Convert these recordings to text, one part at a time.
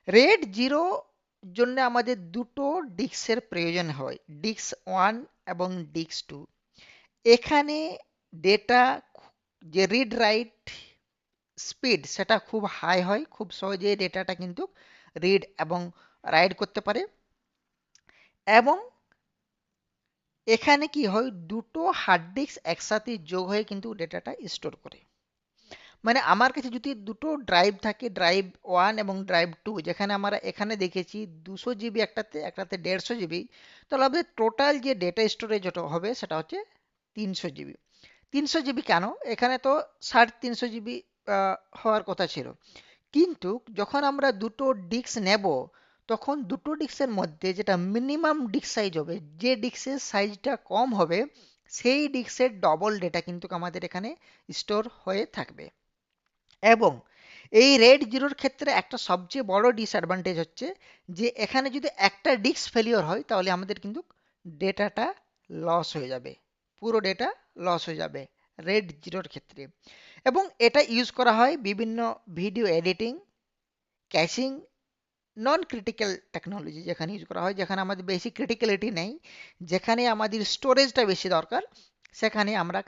Red zero জন্য আমাদের দুটো ডিস্কের প্রয়োজন হয়, ডিস্ক ওয়ান এবং ডিস্ক টু। এখানে ডেটা যে রিড রাইট স্পিড সেটা খুব হাই হয়, খুব সহজে ডেটাটা কিন্তু রিড এবং রাইট করতে পারে। এবং এখানে কি হয়, দুটো হার্ড ডিস্ক একসাথে যোগ হয়ে কিন্তু ডেটাটা স্টোর করে। মানে আমার কাছে যদি দুটো ড্রাইভ থাকে, ড্রাইভ ওয়ান এবং ড্রাইভ টু, যেখানে আমরা এখানে দেখেছি 200 জিবি একটাতে, একটাতে 150 জিবি, তাহলে আমাদের টোটাল যে ডেটা স্টোরেজ হবে সেটা হচ্ছে 300 জিবি। 300 জিবি কেন, এখানে তো 350 জিবি হওয়ার কথা ছিল। কিন্তু যখন আমরা দুটো ডিস্ক নেব, তখন দুটো ডিস্কের মধ্যে যেটা মিনিমাম ডিস্ক সাইজ হবে, যে ডিস্কের সাইজটা কম হবে, সেই ডিস্কের ডবল ডেটা কিন্তু আমাদের এখানে স্টোর হয়ে থাকবে। এবং এই রেড জিরোর ক্ষেত্রে একটা সবচেয়ে বড় ডিসঅ্যাডভান্টেজ হচ্ছে যে এখানে যদি একটা ডিস্ক ফেলিওর হয় তাহলে আমাদের কিন্তু ডেটাটা লস হয়ে যাবে, পুরো ডেটা লস হয়ে যাবে রেড জিরোর ক্ষেত্রে। এবং এটা ইউজ করা হয় বিভিন্ন ভিডিও এডিটিং, ক্যাশিং, নন ক্রিটিক্যাল টেকনোলজি যেখানে ইউজ করা হয়, যেখানে আমাদের বেশি ক্রিটিক্যালিটি নেই, যেখানে আমাদের স্টোরেজটা বেশি দরকার, সেখানে আমরা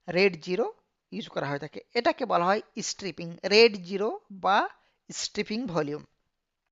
রেড জিরো ইউজ করা হয়ে থাকে। এটাকে বলা হয় স্ট্রিপিং, রেড জিরো বা স্ট্রিপিং ভলিউম।